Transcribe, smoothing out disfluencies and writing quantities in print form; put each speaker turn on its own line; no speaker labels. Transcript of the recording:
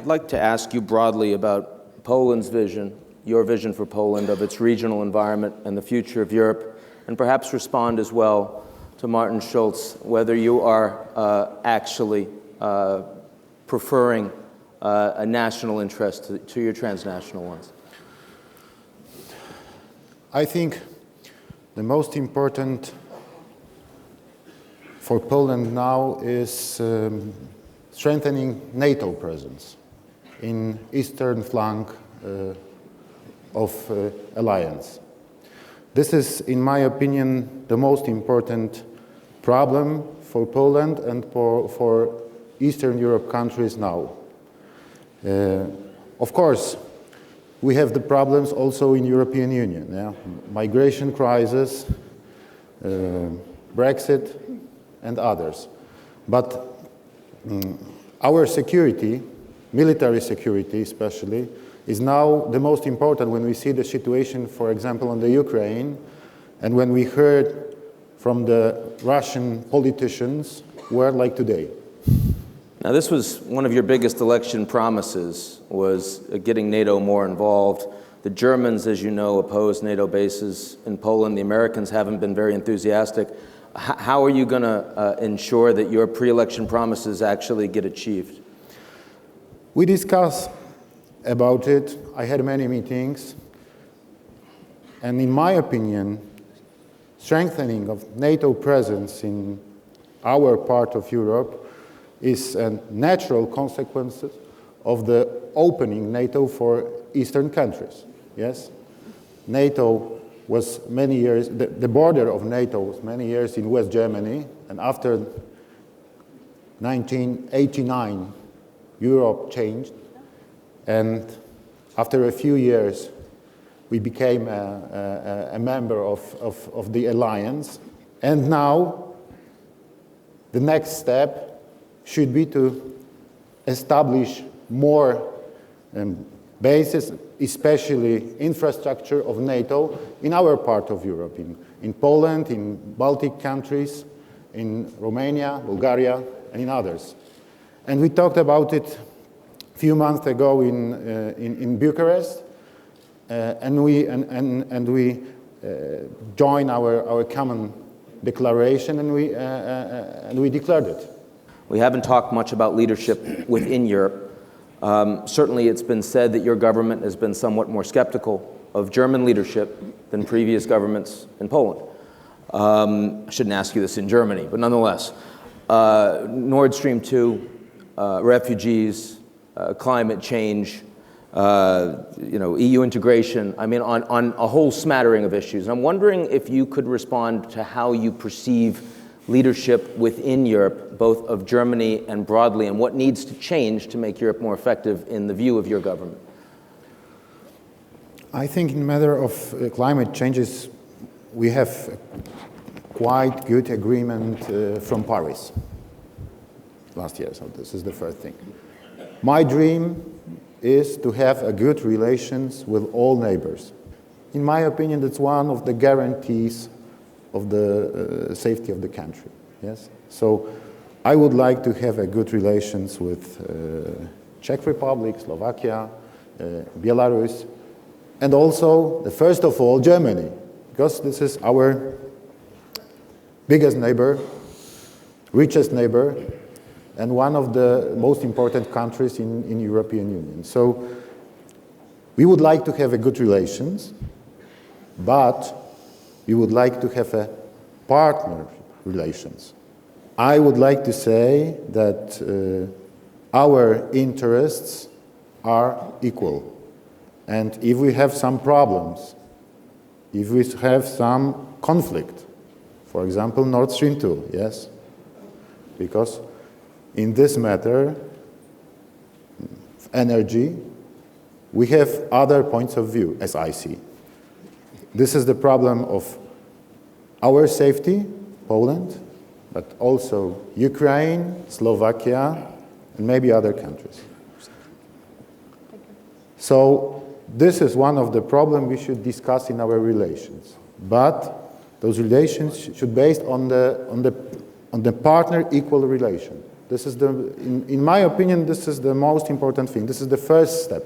I'd like to ask you broadly about Poland's vision, your vision for Poland, of its regional environment and the future of Europe, and perhaps respond as well to Martin Schulz, whether you are actually preferring a national interest to your transnational ones.
I think the most important for Poland now is strengthening NATO presence in eastern flank of alliance. This is, in my opinion, the most important problem for Poland and for Eastern Europe countries now. Of course, we have the problems also in European Union, yeah? Migration crisis, Brexit, and others. But our security, military security especially, is now the most important when we see the situation, for example, in the Ukraine, and when we heard from the Russian politicians where like today.
Now, this was one of your biggest election promises, was getting NATO more involved. The Germans, as you know, oppose NATO bases in Poland. The Americans haven't been very enthusiastic. How are you going to ensure that your pre-election promises actually get achieved?
We discussed about it. I had many meetings. And in my opinion, strengthening of NATO presence in our part of Europe is a natural consequence of the opening NATO for Eastern countries. Yes? NATO was many years, the border of NATO was many years in West Germany, and after 1989, Europe changed, and after a few years, we became a member of the alliance, and now the next step should be to establish more bases, especially infrastructure of NATO in our part of Europe, in Poland, in Baltic countries, in Romania, Bulgaria, and in others. And we talked about it a few months ago in Bucharest, and we joined our common declaration, and we declared it.
We haven't talked much about leadership within Europe. Certainly it's been said that your government has been somewhat more skeptical of German leadership than previous governments in Poland. I shouldn't ask you this in Germany, but nonetheless. Nord Stream 2, refugees, climate change, EU integration, I mean, on a whole smattering of issues. I'm wondering if you could respond to how you perceive leadership within Europe, both of Germany and broadly, and what needs to change to make Europe more effective in the view of your government?
I think in the matter of climate changes, we have quite good agreement from Paris last year, so this is the first thing. My dream is to have a good relations with all neighbors. In my opinion, that's one of the guarantees of the safety of the country. Yes, so I would like to have a good relations with Czech Republic, Slovakia, Belarus, and also, first of all, Germany, because this is our biggest neighbor, richest neighbor, and one of the most important countries in European Union. So we would like to have a good relations, but we would like to have a partner relations. I would like to say that our interests are equal. And if we have some problems, if we have some conflict, for example, Nord Stream 2, yes? Because in this matter, energy, we have other points of view, as I see. This is the problem of our safety, Poland, but also Ukraine, Slovakia, and maybe other countries. So this is one of the problems we should discuss in our relations. But those relations should be based on the partner equal relation. This is in my opinion, this is the most important thing. This is the first step.